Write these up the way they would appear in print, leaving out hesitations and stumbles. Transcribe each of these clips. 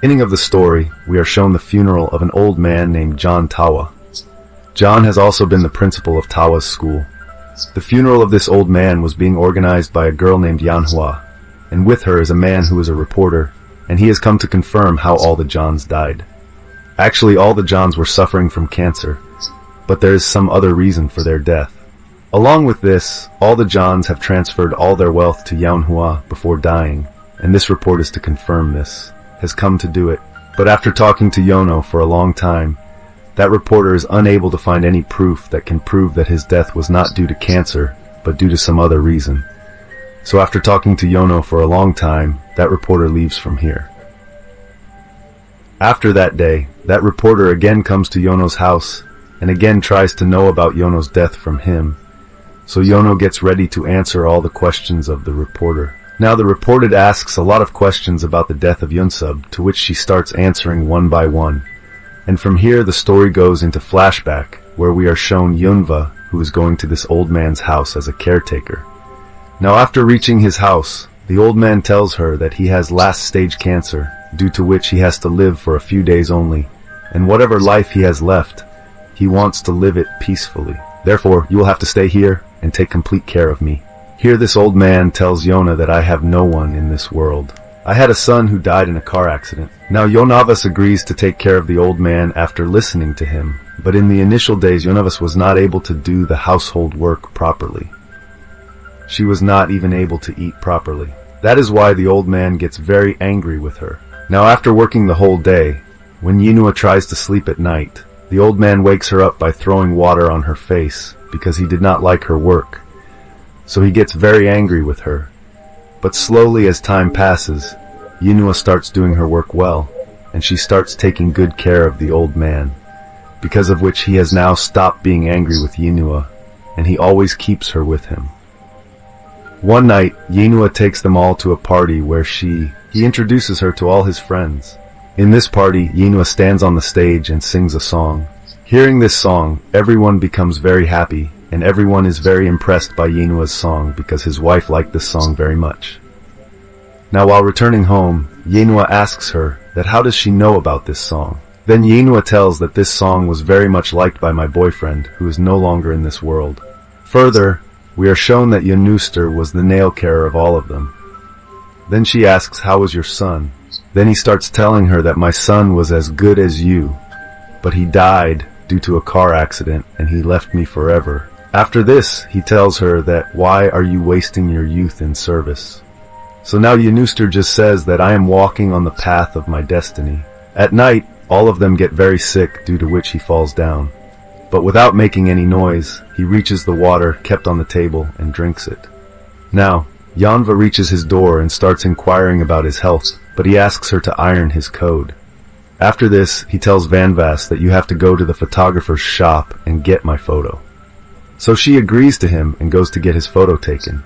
Beginning of the story, we are shown the funeral of an old man named John Tawa. John has also been the principal of Tawa's school. The funeral of this old man was being organized by a girl named Yeon-Hwa, and with her is a man who is a reporter, and he has come to confirm how all the Johns died. Actually, all the Johns were suffering from cancer, but there is some other reason for their death. Along with this, all the Johns have transferred all their wealth to Yeon-Hwa before dying, and this report is to confirm this, has come to do it. But after talking to Yeon-Hwa for a long time, that reporter is unable to find any proof that can prove that his death was not due to cancer, but due to some other reason. So after talking to Yeon-Hwa for a long time, that reporter leaves from here. After that day, that reporter again comes to Yeon-Hwa's house, and again tries to know about Yeon-Hwa's death from him. So Yeon-Hwa gets ready to answer all the questions of the reporter. Now the reporter asks a lot of questions about the death of Jong-Sub, to which she starts answering one by one. And from here the story goes into flashback, where we are shown Yeon-Hwa, who is going to this old man's house as a caretaker. Now after reaching his house, the old man tells her that he has last stage cancer, due to which he has to live for a few days only, and whatever life he has left, he wants to live it peacefully. Therefore, you will have to stay here and take complete care of me. Here this old man tells Yeon-Hwa that I have no one in this world. I had a son who died in a car accident. Now Yeon-Hwa agrees to take care of the old man after listening to him, but in the initial days Yeon-Hwa was not able to do the household work properly. She was not even able to eat properly. That is why the old man gets very angry with her. Now after working the whole day, when Yeon-Hwa tries to sleep at night, the old man wakes her up by throwing water on her face because he did not like her work. So he gets very angry with her. But slowly as time passes, Yeon-Hwa starts doing her work well, and she starts taking good care of the old man, because of which he has now stopped being angry with Yeon-Hwa, and he always keeps her with him. One night, Yeon-Hwa takes them all to a party where he introduces her to all his friends. In this party, Yeon-Hwa stands on the stage and sings a song. Hearing this song, everyone becomes very happy, and everyone is very impressed by Yeon-Hwa's song because his wife liked this song very much. Now while returning home, Yeon-Hwa asks her that how does she know about this song. Then Yeon-Hwa tells that this song was very much liked by my boyfriend, who is no longer in this world. Further, we are shown that Yeon-Hwa was the nail carer of all of them. Then she asks, how was your son? Then he starts telling her that my son was as good as you, but he died due to a car accident and he left me forever. After this, he tells her that why are you wasting your youth in service? So now Yeon-Hwa just says that I am walking on the path of my destiny. At night, all of them get very sick, due to which he falls down. But without making any noise, he reaches the water kept on the table and drinks it. Now, Yeon-Hwa reaches his door and starts inquiring about his health, but he asks her to iron his coat. After this, he tells Vanvas that you have to go to the photographer's shop and get my photo. So she agrees to him and goes to get his photo taken.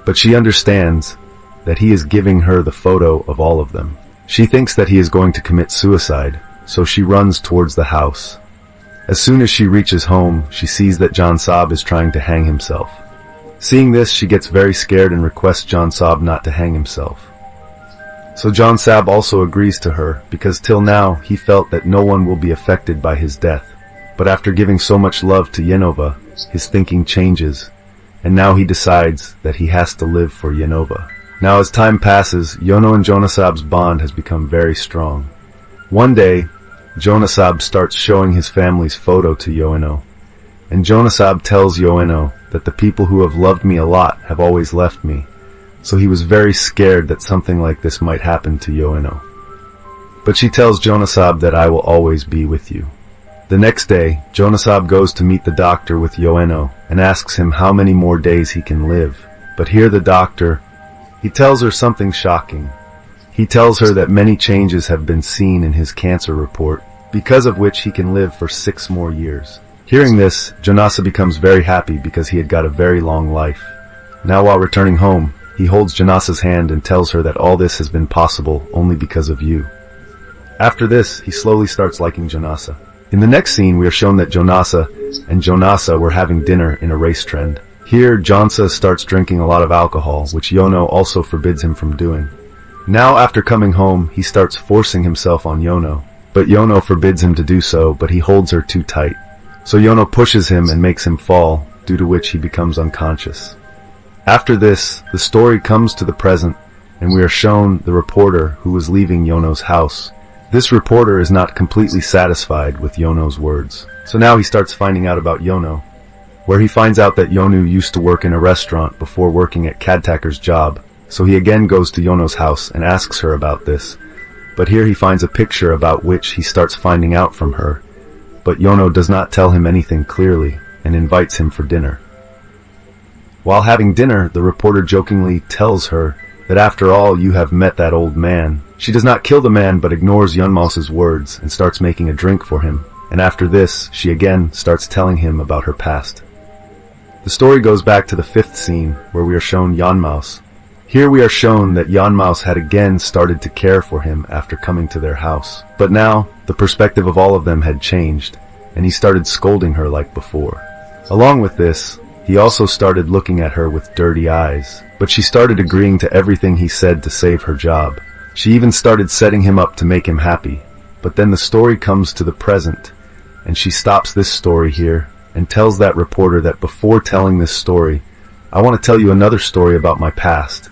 But she understands that he is giving her the photo of all of them. She thinks that he is going to commit suicide, so she runs towards the house. As soon as she reaches home, she sees that Jong-Sub is trying to hang himself. Seeing this, she gets very scared and requests Jong-Sub not to hang himself. So Jong-Sub also agrees to her, because till now he felt that no one will be affected by his death. But after giving so much love to Yeon-Hwa, his thinking changes, and now he decides that he has to live for Yeon-Hwa. Now as time passes, Yeon-Hwa and Jong-Sub's bond has become very strong. One day, Jong-Sub starts showing his family's photo to Yeon-Hwa, and Jong-Sub tells Yeon-Hwa that the people who have loved me a lot have always left me, so he was very scared that something like this might happen to Yeon-Hwa. But she tells Jong-Sub that I will always be with you. The next day, Jong-Sub goes to meet the doctor with Yeon-Hwa and asks him how many more days he can live. But here the doctor, he tells her something shocking. He tells her that many changes have been seen in his cancer report, because of which he can live for 6 more years. Hearing this, Jong-Sub becomes very happy because he had got a very long life. Now while returning home, he holds Jong-Sub's hand and tells her that all this has been possible only because of you. After this, he slowly starts liking Jong-Sub. In the next scene, we are shown that Jong-Sub and Jong-Sub were having dinner in a race trend. Here, Jong-Sub starts drinking a lot of alcohol, which Yeon-Hwa also forbids him from doing. Now after coming home, he starts forcing himself on Yeon-Hwa. But Yeon-Hwa forbids him to do so, but he holds her too tight. So Yeon-Hwa pushes him and makes him fall, due to which he becomes unconscious. After this, the story comes to the present, and we are shown the reporter who was leaving Yeon-Hwa's house. This reporter is not completely satisfied with Yeon-Hwa's words. So now he starts finding out about Yeon-Hwa, where he finds out that Yeon-Hwa used to work in a restaurant before working at Cadtaker's job. So he again goes to Yeon-Hwa's house and asks her about this. But here he finds a picture about which he starts finding out from her. But Yeon-Hwa does not tell him anything clearly and invites him for dinner. While having dinner, the reporter jokingly tells her that after all you have met that old man. She does not kill the man but ignores Yeon-Hwa's words and starts making a drink for him. And after this, she again starts telling him about her past. The story goes back to the 5th scene where we are shown Yeon-Hwa. Here we are shown that Yeon-Hwa had again started to care for him after coming to their house. But now, the perspective of all of them had changed, and he started scolding her like before. Along with this, he also started looking at her with dirty eyes, but she started agreeing to everything he said to save her job. She even started setting him up to make him happy. But then the story comes to the present, and she stops this story here and tells that reporter that before telling this story, I want to tell you another story about my past,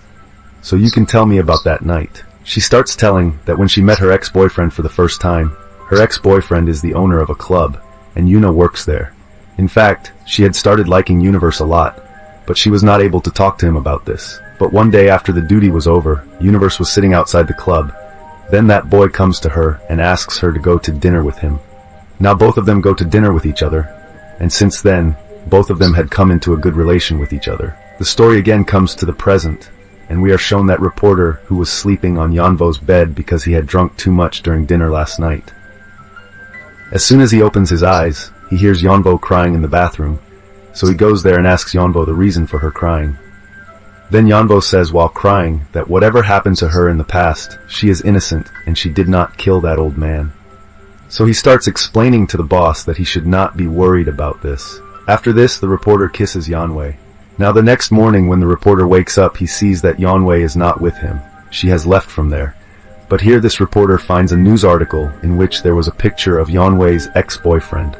so you can tell me about that night. She starts telling that when she met her ex-boyfriend for the first time, her ex-boyfriend is the owner of a club, and Yeon-Hwa works there. In fact, she had started liking Universe a lot, but she was not able to talk to him about this. But one day after the duty was over, Universe was sitting outside the club. Then that boy comes to her and asks her to go to dinner with him. Now both of them go to dinner with each other, and since then, both of them had come into a good relation with each other. The story again comes to the present, and we are shown that reporter who was sleeping on Yeon-Hwa's bed because he had drunk too much during dinner last night. As soon as he opens his eyes, he hears Yeon-Hwa crying in the bathroom, so he goes there and asks Yeon-Hwa the reason for her crying. Then Yeon-Hwa says while crying that whatever happened to her in the past, she is innocent and she did not kill that old man. So he starts explaining to the boss that he should not be worried about this. After this, the reporter kisses Yeon-Hwa. Now the next morning when the reporter wakes up, he sees that Yeon-Hwa is not with him. She has left from there. But here this reporter finds a news article in which there was a picture of Yeon-Hwa's ex-boyfriend.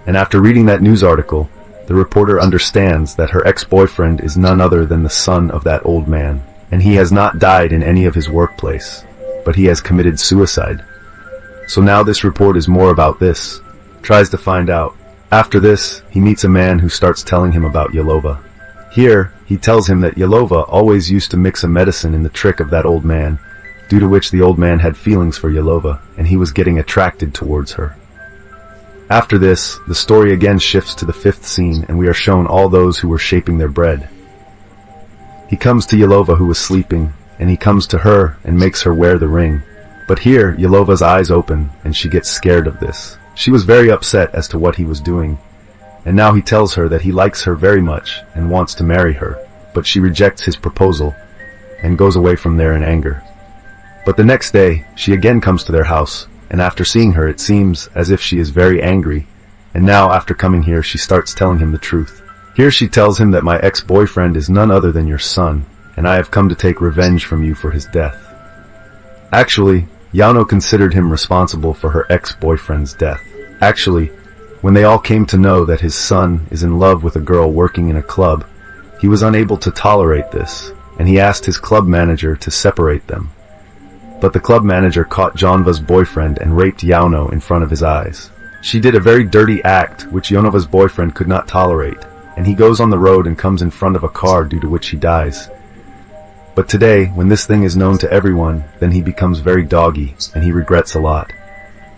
And after reading that news article, the reporter understands that her ex-boyfriend is none other than the son of that old man. And he has not died in any of his workplace, but he has committed suicide. So now this report is more about this, tries to find out. After this, he meets a man who starts telling him about Yeon-Hwa. Here, he tells him that Yeon-Hwa always used to mix a medicine in the trick of that old man, due to which the old man had feelings for Yeon-Hwa, and he was getting attracted towards her. After this, the story again shifts to the 5th scene, and we are shown all those who were shaping their bread. He comes to Yeon-Hwa who was sleeping, and he comes to her and makes her wear the ring. But here, Yeon-Hwa's eyes open, and she gets scared of this. She was very upset as to what he was doing, and now he tells her that he likes her very much and wants to marry her, but she rejects his proposal and goes away from there in anger. But the next day, she again comes to their house, and after seeing her it seems as if she is very angry, and now after coming here she starts telling him the truth. Here she tells him that my ex-boyfriend is none other than your son, and I have come to take revenge from you for his death. Actually, Yeon-Hwa considered him responsible for her ex-boyfriend's death. Actually, when they all came to know that his son is in love with a girl working in a club, he was unable to tolerate this, and he asked his club manager to separate them. But the club manager caught Yeon-Hwa's boyfriend and raped Yeon-Hwa in front of his eyes. She did a very dirty act which Yeon-Hwa's boyfriend could not tolerate, and he goes on the road and comes in front of a car due to which he dies. But today, when this thing is known to everyone, then he becomes very doggy, and he regrets a lot.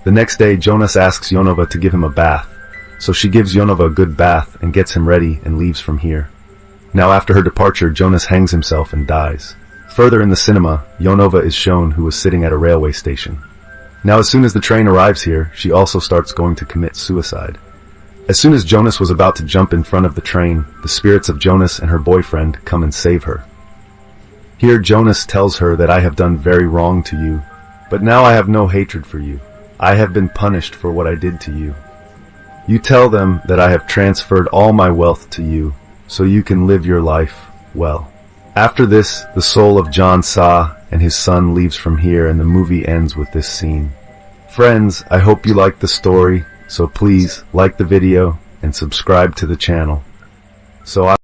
The next day, Jonas asks Yeon-Hwa to give him a bath, so she gives Yeon-Hwa a good bath and gets him ready and leaves from here. Now after her departure, Jonas hangs himself and dies. Further in the cinema, Yeon-Hwa is shown who was sitting at a railway station. Now as soon as the train arrives here, she also starts going to commit suicide. As soon as Jonas was about to jump in front of the train, the spirits of Jonas and her boyfriend come and save her. Here Jonas tells her that I have done very wrong to you, but now I have no hatred for you. I have been punished for what I did to you. You tell them that I have transferred all my wealth to you, so you can live your life well. After this, the soul of Jong-Sub and his son leaves from here, and the movie ends with this scene. Friends, I hope you liked the story, so please like the video and subscribe to the channel. So